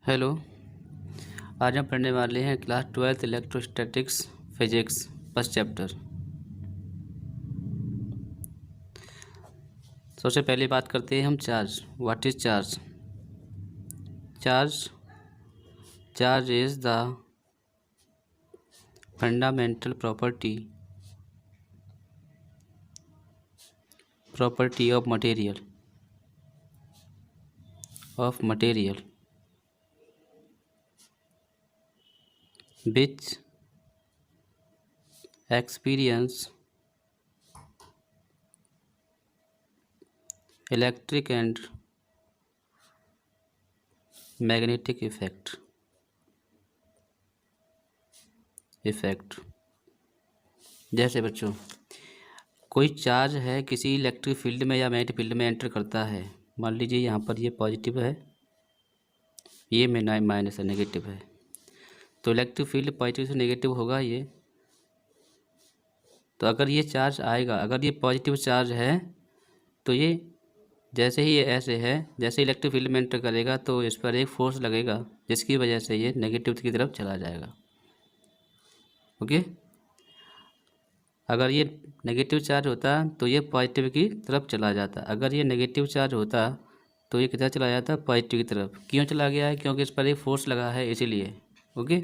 Hello. आज हम पढ़ने वाले हैं class 12th electrostatics physics first chapter. सबसे पहले बात करते हैं हम charge. What is charge? Charge is the fundamental property of material which experience electric and magnetic effect। जैसे बच्चों, कोई चार्ज है किसी इलेक्ट्रिक फील्ड में या मैग्नेटिक फील्ड में एंटर करता है। मान लीजिए यहाँ पर ये पॉजिटिव है, ये माइनस है, नेगेटिव है, तो इलेक्ट्रिक फील्ड पॉजिटिव से नेगेटिव होगा ये। तो अगर ये चार्ज आएगा, अगर ये पॉजिटिव चार्ज है तो ये जैसे ही ये ऐसे है, जैसे इलेक्ट्रिक फील्ड में एंटर करेगा तो इस पर एक फोर्स लगेगा जिसकी वजह से ये नेगेटिव की तरफ चला जाएगा। ओके, अगर ये नेगेटिव चार्ज होता तो ये पॉजिटिव की तरफ चला जाता। अगर ये नेगेटिव चार्ज होता तो ये किधर चला जाता? पॉजिटिव की तरफ। क्यों चला गया है? क्योंकि इस पर एक फोर्स लगा है, इसीलिए। ओके,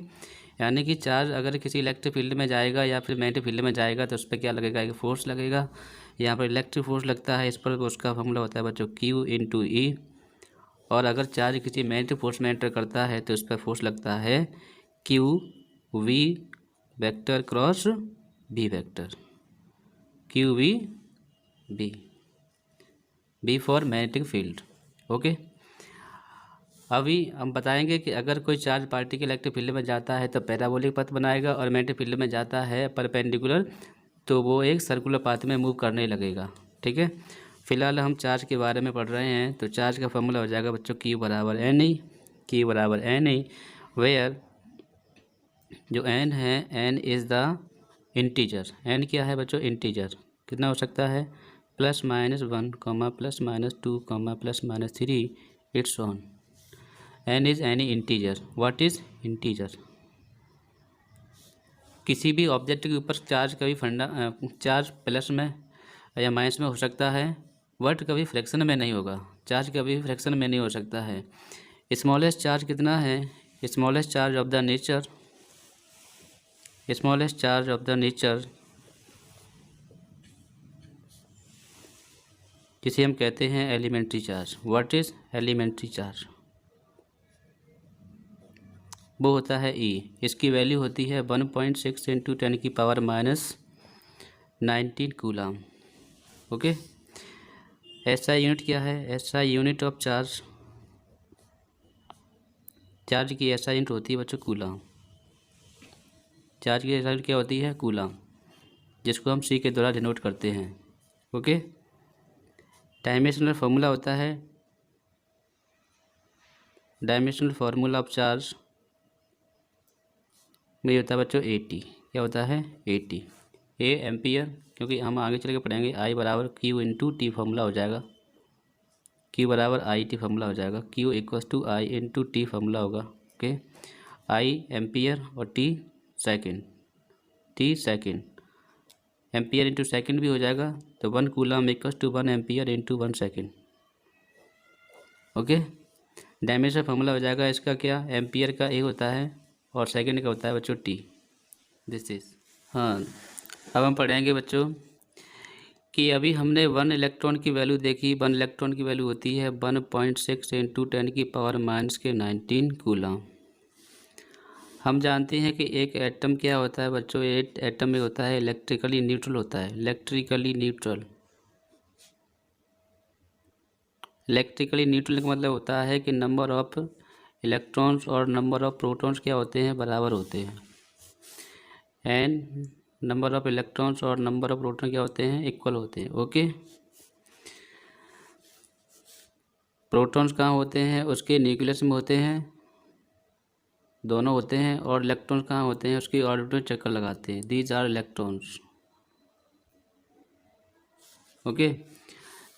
यानी कि चार्ज अगर किसी इलेक्ट्रिक फील्ड में जाएगा या फिर मैग्नेटिक फील्ड में जाएगा तो उस पर क्या लगेगा? एक फोर्स लगेगा। यहाँ पर इलेक्ट्रिक फोर्स लगता है, इस पर उसका फॉर्मूला होता है बच्चों Q × E। और अगर चार्ज किसी मैग्नेटिक फोर्स में एंटर करता है तो उस पर फोर्स लगता है QV vector cross B vector. B for magnetic field. Okay, अभी हम बताएंगे कि अगर कोई चार्ज पार्टिकल इलेक्ट्रिक फील्ड में जाता है तो पैराबोलिक पथ बनाएगा, और मैग्नेटिक फील्ड में जाता है परपेंडिकुलर तो वो एक सर्कुलर पाथ में मूव करने लगेगा। ठीक है, फिलहाल हम चार्ज के बारे में पढ़ रहे हैं। तो चार्ज का फॉर्मूला हो जाएगा बच्चों Q = NE, वेयर जो N है, N is the integer. N क्या है बच्चों? इंटीजर। कितना हो सकता है? +-1, +-2, +-3, it's on. N is any integer. What is integer? किसी भी ऑब्जेक्ट के ऊपर चार्ज कभी चार्ज प्लस में या माइनस में हो सकता है, बट कभी फ्रैक्शन में नहीं होगा। चार्ज कभी फ्रैक्शन में नहीं हो सकता है। स्मॉलेस्ट चार्ज कितना है? Smallest charge of the nature जिसे हम कहते हैं elementary charge. What is elementary charge? वो होता है E। इसकी वैल्यू होती है 1.6 × 10⁻⁹ कूलम। ओके, SI यूनिट क्या है? SI यूनिट ऑफ चार्ज की SI यूनिट होती है बच्चों कूलम। चार्ज की SI यूनिट क्या होती है? कूलम, जिसको हम C के द्वारा डिनोट करते हैं। ओके, डायमेंशनल फार्मूला होता है, डायमेंशनल फार्मूला ऑफ चार्ज में होता है बच्चों AT। क्या होता है? AT, A एम्पियर, क्योंकि हम आगे चल के पढ़ेंगे। I = Q × T फार्मूला हो जाएगा। Q = IT फार्मूला हो जाएगा। Q = I × T फार्मूला होगा। ओके, I एम्पियर और T second. Ampere into second भी हो जाएगा, तो 1 coulomb = 1 ampere × 1 second. Okay, dimension formula हो जाएगा इसका क्या? एम्पियर का A होता है और सेकेंड का होता है बच्चों T। This is. हाँ, अब हम पढ़ेंगे बच्चों कि अभी हमने 1 इलेक्ट्रॉन की वैल्यू देखी। 1 इलेक्ट्रॉन की वैल्यू होती है 1.6 × 10⁻⁻19 कूलम। हम जानते हैं कि एक एटम क्या होता है बच्चों? एक एटम में होता है इलेक्ट्रिकली न्यूट्रल होता है। इलेक्ट्रिकली न्यूट्रल का मतलब होता है कि नंबर ऑफ इलेक्ट्रॉन्स और नंबर ऑफ प्रोटॉन्स क्या होते हैं? बराबर होते हैं। एंड नंबर ऑफ इलेक्ट्रॉन्स और नंबर ऑफ प्रोटॉन क्या होते हैं? इक्वल होते हैं। ओके, प्रोटॉन्स कहाँ होते हैं? उसके न्यूक्लियस में होते हैं, दोनों होते हैं। और इलेक्ट्रॉन्स कहाँ होते हैं? उसकी ऑर्बिट में चक्कर लगाते हैं। These are electrons. ओके,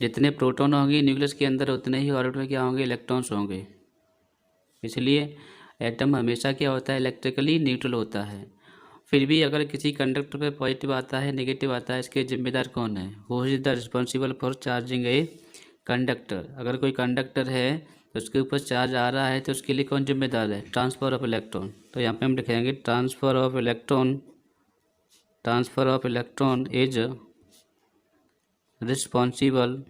जितने प्रोटॉन होंगे न्यूक्लियस के अंदर उतने ही ऑर्बिट में क्या होंगे? इलेक्ट्रॉन्स होंगे। इसलिए एटम हमेशा क्या होता है, इलेक्ट्रिकली न्यूट्रल होता है। फिर भी अगर किसी कंडक्टर पे पॉजिटिव आता है, नेगेटिव आता है, इसके जिम्मेदार कौन है? Who is the responsible for charging a conductor? अगर कोई कंडक्टर है तो उसके ऊपर चार्ज आ रहा है तो उसके लिए कौन जिम्मेदार है? Transfer of electron. तो यहाँ पे हम लिखेंगे transfer of electron is responsible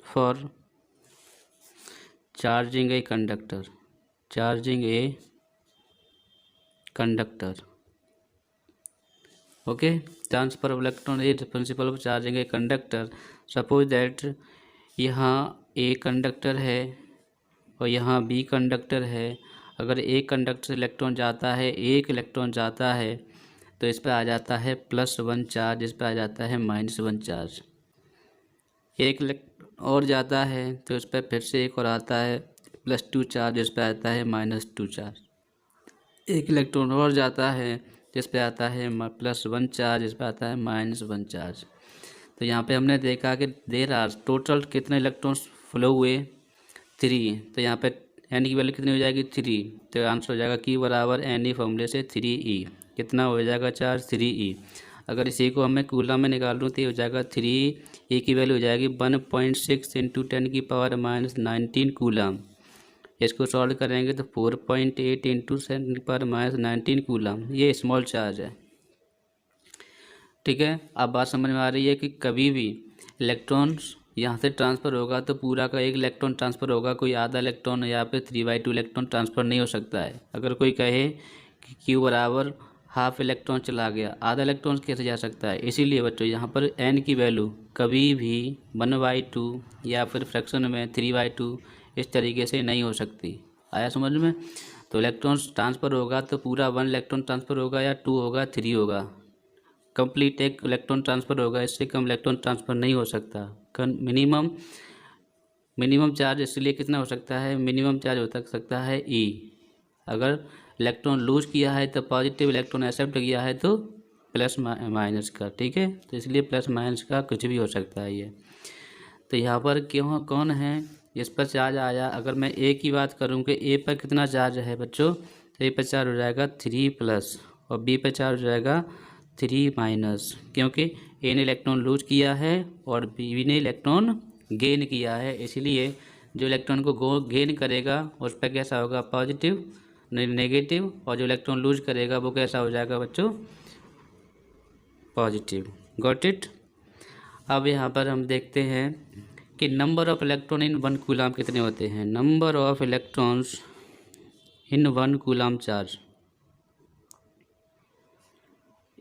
for charging a conductor. Okay, transfer of electron is responsible for charging a conductor. Suppose that यहाँ ए कंडक्टर है और यहाँ बी कंडक्टर है। अगर एक कंडक्टर से इलेक्ट्रॉन जाता है, एक इलेक्ट्रॉन जाता है तो इस पर आ जाता है +1 चार्ज, इस पर आ जाता है -1 चार्ज। एक इलेक्ट्रॉन और जाता है तो इस पर फिर से एक और आता है +2 चार्ज, इस पर आता है -2 चार्ज। एक इलेक्ट्रॉन और जाता है जिस पे आता है +1 चार्ज, इस पर आता है -1 चार्ज। तो यहाँ पे हमने देखा कि देर आर टोटल कितने इलेक्ट्रॉन्स फ्लो हुए? 3। तो यहाँ पे एन की वैल्यू कितनी हो जाएगी? 3। तो आंसर हो जाएगा Q बराबर NE फॉर्मूले से 3E। कितना हो जाएगा चार्ज? 3E। अगर इसी को हमें कूलम में निकाल लूँ तो ये हो जाएगा 3E की वैल्यू हो जाएगी 1.6 × 10⁻19 कूलम। इसको सॉल्व करेंगे तो 4.8 × 10⁻19 कूलम। ये स्मॉल चार्ज है, ठीक है। अब बात समझ में आ रही है कि कभी भी इलेक्ट्रॉन्स यहाँ से ट्रांसफ़र होगा तो पूरा का एक इलेक्ट्रॉन ट्रांसफ़र होगा, कोई आधा इलेक्ट्रॉन या फिर 3/2 इलेक्ट्रॉन ट्रांसफ़र नहीं हो सकता है। अगर कोई कहे कि Q बराबर हाफ इलेक्ट्रॉन चला गया, आधा इलेक्ट्रॉन कैसे जा सकता है? इसीलिए बच्चों यहाँ पर N की वैल्यू कभी भी 1/2 या फिर फ्रैक्शन में 3/2 इस तरीके से नहीं हो सकती। आया समझ में? तो इलेक्ट्रॉन्स ट्रांसफ़र होगा तो पूरा 1 इलेक्ट्रॉन ट्रांसफ़र होगा या 2 होगा, 3 होगा। कंप्लीट एक इलेक्ट्रॉन ट्रांसफ़र होगा, इससे कम इलेक्ट्रॉन ट्रांसफ़र नहीं हो सकता। मिनिमम चार्ज इसलिए कितना हो सकता है? मिनिमम चार्ज हो सकता है E। अगर इलेक्ट्रॉन लूज किया है तो पॉजिटिव इलेक्ट्रॉन एक्सेप्ट किया है तो प्लस माइनस का, ठीक है। तो इसलिए प्लस माइनस का कुछ भी हो सकता है ये। तो यहाँ पर क्यों कौन है इस पर चार्ज आया? अगर मैं ए की बात करूँ कि ए पर कितना चार्ज है बच्चों, तो ए पर चार्ज हो जाएगा 3+ और बी पर चार्ज हो जाएगा 3-, क्योंकि ए ने इलेक्ट्रॉन लूज किया है और बी ने इलेक्ट्रॉन गेन किया है। इसलिए जो इलेक्ट्रॉन को गेन करेगा उस पर कैसा होगा? पॉजिटिव नेगेटिव, और जो इलेक्ट्रॉन लूज करेगा वो कैसा हो जाएगा बच्चों? पॉजिटिव। Got it. अब यहाँ पर हम देखते हैं कि number of electron in 1 coulomb कितने होते हैं। Number of electrons in 1 coulomb charge.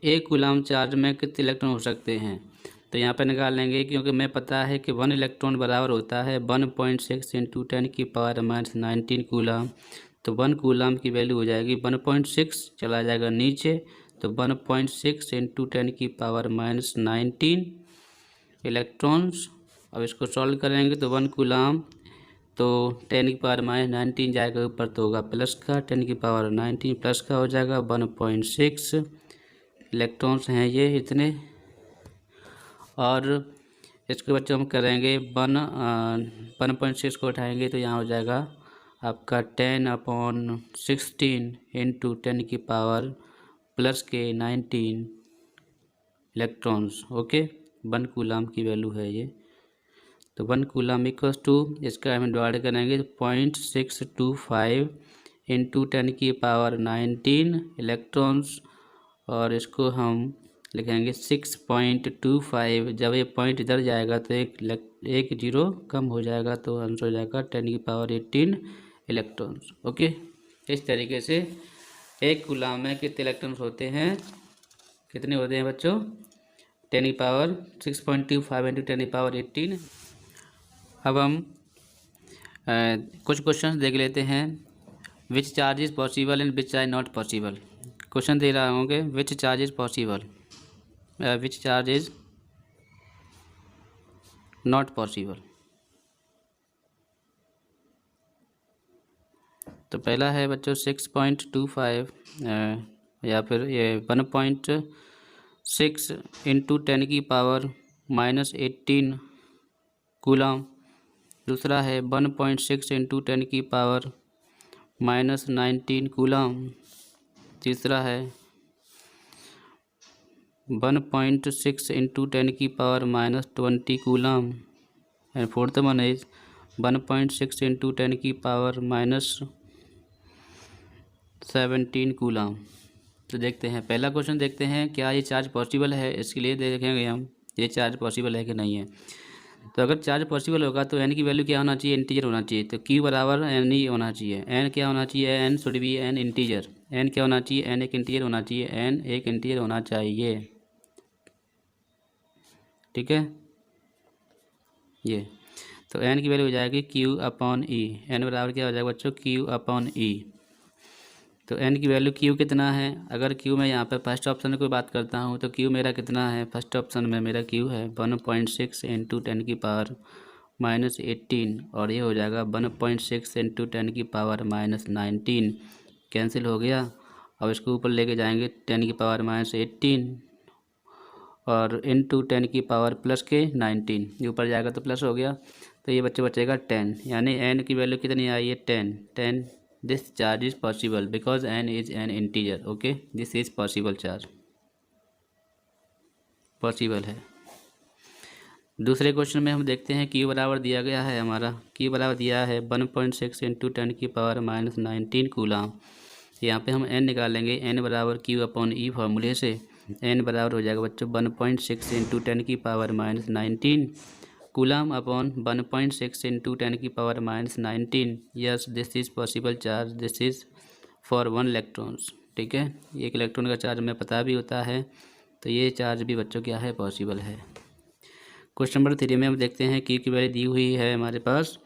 एक कूलम चार्ज में कितने इलेक्ट्रॉन हो सकते हैं? तो यहाँ पर निकाल लेंगे, क्योंकि मैं पता है कि 1 इलेक्ट्रॉन बराबर होता है 1.6 × 10⁻19 कूलम। तो 1 कूलम की वैल्यू हो जाएगी 1.6, चला जाएगा नीचे तो 1.6 × 10⁻19 इलेक्ट्रॉन्स। अब इसको सॉल्व करेंगे तो 1 कूलम तो 10⁻19 जाएगा ऊपर तो होगा प्लस का, 10⁻19 प्लस का हो जाएगा 1.6 इलेक्ट्रॉन्स हैं ये इतने। और इसके बच्चे हम करेंगे 1.6 को उठाएंगे तो यहाँ हो जाएगा आपका 10/16 × 10⁻+19 इलेक्ट्रॉन्स। ओके, 1 कूलम की वैल्यू है ये। तो 1 कूलम इक्वल्स टू, इसका हम डिवाइड करेंगे तो 0.625 × 10⁻19 इलेक्ट्रॉन्स, और इसको हम लिखेंगे 6.25। जब ये पॉइंट इधर जाएगा तो एक जीरो कम हो जाएगा तो आंसर हो जाएगा 10⁻18 इलेक्ट्रॉन्स। ओके, इस तरीके से एक कूलम में कितने इलेक्ट्रॉन्स होते हैं? कितने होते हैं बच्चों? 6.25 × 10⁻18। अब हम कुछ क्वेश्चंस देख लेते हैं। Which charge is possible and which charge not possible. Question दे रहा होंगे which charge is possible, which charge is not possible. तो पहला है बच्चों 6.25 या फिर ये 1.6 × 10⁻18 कूलम, दूसरा है 1.6 इंटू 10 की पावर -19 कूलम। तीसरा है 1.6 इंटू 10 की power -20 coulomb. And fourth one is 1.6 into 10 की पावर -17 कूलम। तो देखते हैं पहला क्वेश्चन, देखते हैं क्या ये चार्ज पॉसिबल है। इसके लिए देखेंगे हम ये चार्ज पॉसिबल है कि नहीं है। तो अगर चार्ज पॉसिबल होगा तो एन की वैल्यू क्या होना चाहिए, इंटीजर होना चाहिए। तो क्यू बराबर एन ही होना चाहिए। एन क्या होना चाहिए, n should be an integer. N क्या होना चाहिए, एन एक इंटीजर होना चाहिए। एन एक इंटीजर होना चाहिए, ठीक है। ये तो एन की वैल्यू हो जाएगी क्यू अपॉन ई। एन बराबर क्या हो जाएगा बच्चों, क्यू अपॉन ई। तो एन की वैल्यू क्यू कितना है, अगर क्यू मैं यहाँ पर फर्स्ट ऑप्शन में कोई बात करता हूँ तो क्यू मेरा कितना है, फर्स्ट ऑप्शन में मेरा क्यू है 1.6 इंटू 10 की पावर -18 और ये हो जाएगा 1.6 इंटू 10 की पावर -19। कैंसिल हो गया। अब इसको ऊपर लेके जाएंगे 10 की पावर -18 और इंटू 10 की पावर प्लस के 19, ये ऊपर जाएगा तो प्लस हो गया। तो ये बच्चे बचेगा 10, यानी एन की वैल्यू कितनी आई है 10। This charge is possible because n is an integer. Okay, this is possible charge, possible है। दूसरे क्वेश्चन में हम देखते हैं क्यू बराबर दिया गया है, हमारा क्यू बराबर दिया है 1.6 इंटू 10 की पावर -19 कूलम। यहाँ पे हम एन निकालेंगे, एन बराबर क्यू अपॉन ई फार्मूले से। एन बराबर हो जाएगा बच्चों 1.6 इंटू 10 की पावर -19 कूलम अपॉन 1.6 इंटू 10 की power -19। Yes, this is possible charge, this is for 1 electrons, ठीक है। एक इलेक्ट्रॉन का चार्ज हमें पता भी होता है, तो ये चार्ज भी बच्चों क्या है, पॉसिबल है। क्वेश्चन नंबर 3 में हम देखते हैं क्यू की वैल्यू दी हुई है हमारे पास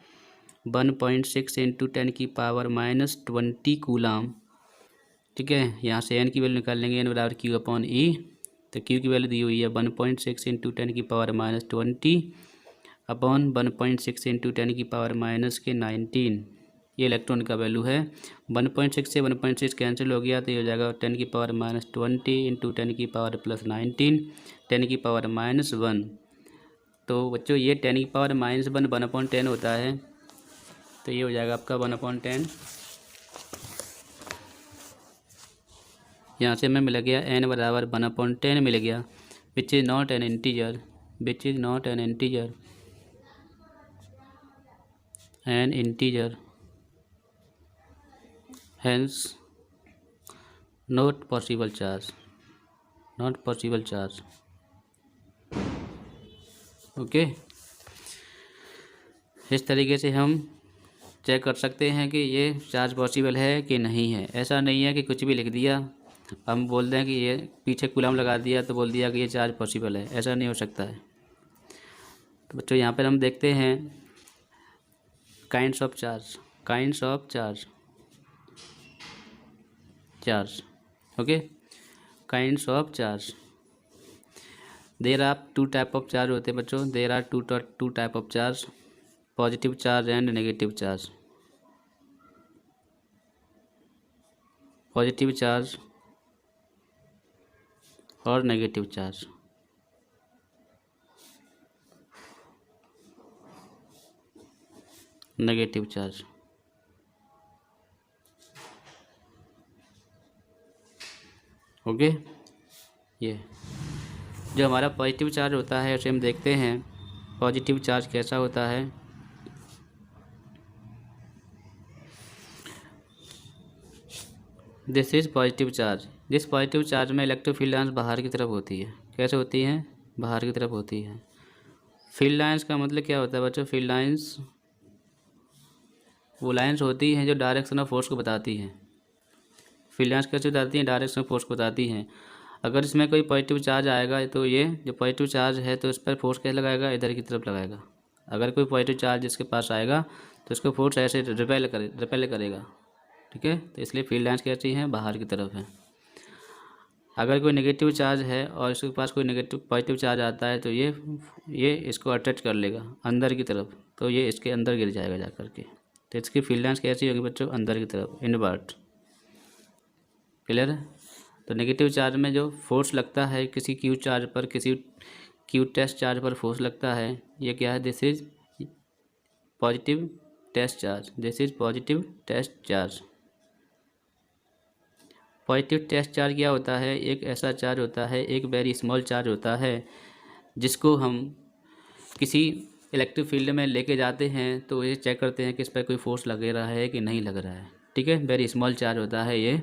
1.6 इंटू 10 की पावर -20 कूलम, ठीक है। यहाँ से एन की वैल्यू निकाल लेंगे, एन बराबर क्यू अपॉन ई। तो क्यू की वैल्यू दी हुई है 1.6 इंटू 10 की पावर -20 अपॉन 1.6 इंटू 10 की पावर -19। ये इलेक्ट्रॉन का वैल्यू है। 1.6 से 1.6 कैंसिल हो गया तो ये हो जाएगा 10 की पावर -20 इंटू 10 की पावर +19, 10 की पावर -1। तो बच्चों ये 10 की पावर -1 1/10 होता है, तो ये हो जाएगा आपका 1/10। यहाँ से हमें मिल गया एन बराबर 1/10 मिल गया, which is not an integer, which is not an integer, N integer, hence not possible charge, not possible charge। Okay, इस तरीके से हम चेक कर सकते हैं कि ये चार्ज पॉसिबल है कि नहीं है। ऐसा नहीं है कि कुछ भी लिख दिया हम बोल दें कि ये पीछे कूलम लगा दिया तो बोल दिया कि ये चार्ज पॉसिबल है, ऐसा नहीं हो सकता है। तो बच्चों यहाँ पर हम देखते हैं kinds of charge, kinds of charge, charge, okay, kinds of charge. There are 2 type of charge होते हैं बच्चों, there are two type of charge, positive charge and negative charge. Positive charge और negative charge. Negative charge, okay. ये जो हमारा positive charge होता है उसे हम देखते हैं पॉजिटिव चार्ज कैसा होता है। This is positive charge. जिस पॉजिटिव चार्ज में इलेक्ट्रोफील्ड लाइन्स बाहर की तरफ होती है, कैसे होती हैं, बाहर की तरफ होती है। फील्ड लाइन्स का मतलब क्या होता है बच्चों, फील्ड लाइन्स वो लाइन्स होती हैं जो डायरेक्शन ऑफ फोर्स को बताती हैं। फील्ड लाइन्स कैसे बताती हैं, डायरेक्शन ऑफ फोर्स को बताती हैं। अगर इसमें कोई पॉजिटिव चार्ज आएगा तो ये जो पॉजिटिव चार्ज है तो इस पर फोर्स कैसे लगाएगा, इधर की तरफ लगाएगा। अगर कोई पॉजिटिव चार्ज इसके पास आएगा तो इसको फोर्स ऐसे रिपेल करेगा, ठीक है। तो इसलिए फील्ड लाइन्स कैसी हैं, बाहर की तरफ है। अगर कोई नेगेटिव चार्ज है और इसके पास कोई नेगेटिव पॉजिटिव चार्ज आता है तो ये इसको अट्रैक्ट कर लेगा अंदर की तरफ, तो ये इसके अंदर गिर जाएगा जा करके। तो इसकी फील्ड लाइन्स कैसी होगी बच्चों, अंदर की तरफ, इनवर्ट। क्लियर है। तो नेगेटिव चार्ज में जो फोर्स लगता है किसी क्यू चार्ज पर, किसी क्यू टेस्ट चार्ज पर फोर्स लगता है, ये क्या है, this is positive test charge, this is positive test charge. Positive test charge क्या होता है? एक ऐसा चार्ज होता है, एक वेरी स्मॉल चार्ज होता है जिसको हम किसी इलेक्ट्रिक फील्ड में लेके जाते हैं तो ये चेक करते हैं कि इस पर कोई फोर्स लग रहा है कि नहीं लग रहा है। ठीक है, वेरी स्मॉल चार्ज होता है ये,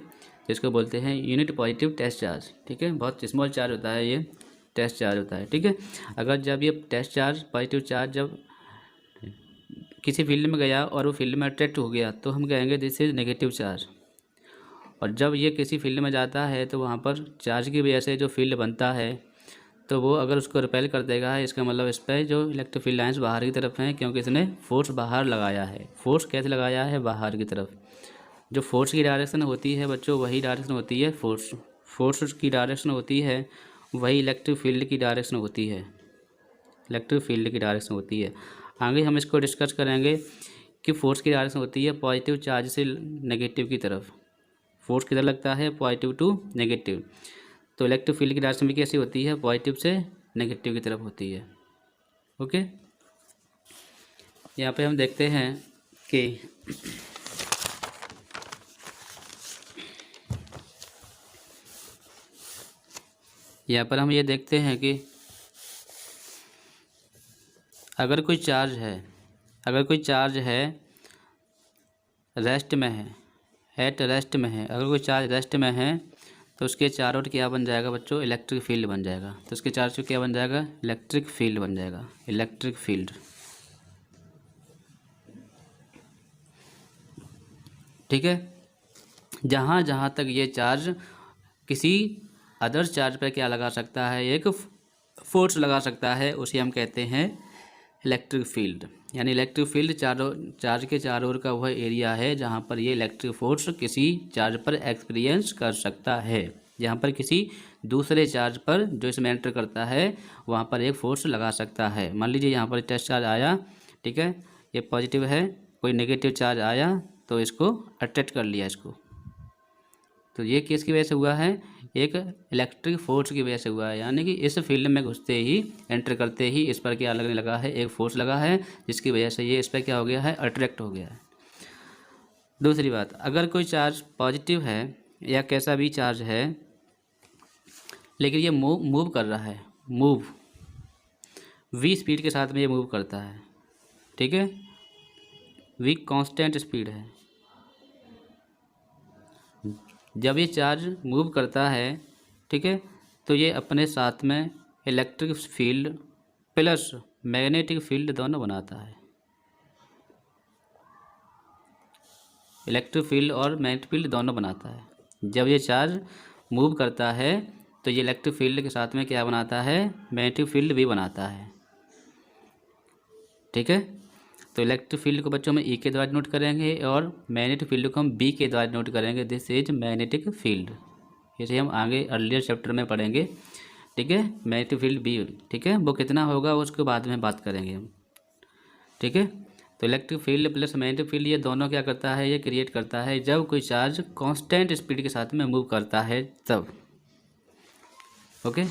जिसको बोलते हैं यूनिट पॉजिटिव टेस्ट चार्ज। ठीक है, बहुत स्मॉल चार्ज होता है ये, टेस्ट चार्ज होता है। ठीक है, अगर जब ये टेस्ट चार्ज पॉजिटिव चार्ज जब किसी फील्ड में गया और वो फील्ड में अट्रैक्ट हो गया तो हम कहेंगे दिस इज नेगेटिव चार्ज। और जब ये किसी फील्ड में जाता है तो वहाँ पर चार्ज की वजह से जो फील्ड बनता है तो वो अगर उसको रिपेल कर देगा, इसका मतलब इस पर जो इलेक्ट्रिक फील्ड लाइन्स बाहर की तरफ हैं, क्योंकि इसने फोर्स बाहर लगाया है। फोर्स कैसे लगाया है? बाहर की तरफ। जो फोर्स की डायरेक्शन होती है बच्चों, वही डायरेक्शन होती है फोर्स की डायरेक्शन होती है, वही इलेक्ट्रिक फील्ड की डायरेक्शन होती है, इलेक्ट्रिक फील्ड की डायरेक्शन होती है। आगे हम इसको डिस्कस करेंगे कि फोर्स की डायरेक्शन होती है पॉजिटिव चार्ज से नेगेटिव की तरफ। फोर्स किधर लगता है? Positive to negative. तो इलेक्ट्रिक फील्ड की डायरेक्शन भी कैसी होती है? पॉजिटिव से नेगेटिव की तरफ होती है। ओके, यहाँ पे हम देखते हैं कि यहाँ पर हम ये देखते हैं कि अगर कोई चार्ज है रेस्ट में है, एट रेस्ट में है, अगर कोई चार्ज रेस्ट में है तो उसके चारों ओर क्या बन जाएगा बच्चों? इलेक्ट्रिक फील्ड बन जाएगा। तो उसके चारों ओर क्या बन जाएगा? इलेक्ट्रिक फील्ड बन जाएगा, इलेक्ट्रिक फील्ड। ठीक है, जहाँ जहाँ तक ये चार्ज किसी अदर चार्ज पर क्या लगा सकता है? एक फोर्स लगा सकता है, उसे हम कहते हैं इलेक्ट्रिक फील्ड। यानी इलेक्ट्रिक फील्ड चार्ज के चारों ओर का वह एरिया है जहाँ पर ये इलेक्ट्रिक फोर्स किसी चार्ज पर एक्सपीरियंस कर सकता है, जहाँ पर किसी दूसरे चार्ज पर जो इसमें एंटर करता है वहाँ पर एक फोर्स लगा सकता है। मान लीजिए यहाँ पर टेस्ट चार्ज आया, ठीक है, ये पॉजिटिव है, कोई नेगेटिव चार्ज आया तो इसको अट्रैक्ट कर लिया इसको। तो ये किसकी वजह से हुआ है? एक इलेक्ट्रिक फोर्स की वजह से हुआ है। यानी कि इस फील्ड में घुसते ही, एंटर करते ही इस पर क्या लगने लगा है? एक फोर्स लगा है, जिसकी वजह से ये इस पर क्या हो गया है? अट्रैक्ट हो गया है। दूसरी बात, अगर कोई चार्ज पॉजिटिव है या कैसा भी चार्ज है लेकिन ये मूव कर रहा है, मूव v स्पीड के साथ में ये मूव करता है। ठीक है, v कांस्टेंट स्पीड है। जब ये चार्ज मूव करता है, ठीक है, तो ये अपने साथ में electric field plus magnetic field दोनों बनाता है। इलेक्ट्रिक फील्ड और मैग्नेटिक फील्ड दोनों बनाता है। जब ये चार्ज मूव करता है तो ये इलेक्ट्रिक फील्ड के साथ में क्या बनाता है? मैग्नेटिक फील्ड भी बनाता है। ठीक है, तो इलेक्ट्रिक फील्ड को बच्चों में ई के द्वारा नोट करेंगे और मैग्नेटिक फील्ड को हम बी के द्वारा नोट करेंगे। This is magnetic field. इसे हम आगे अर्लियर चैप्टर में पढ़ेंगे। ठीक है, मैग्नेटिक फील्ड बी, ठीक है, वो कितना होगा उसके बाद में बात करेंगे हम। ठीक है, तो electric field plus magnetic field ये दोनों क्या करता है? ये क्रिएट करता है जब कोई चार्ज कांस्टेंट स्पीड के साथ में मूव करता है तब। ओके।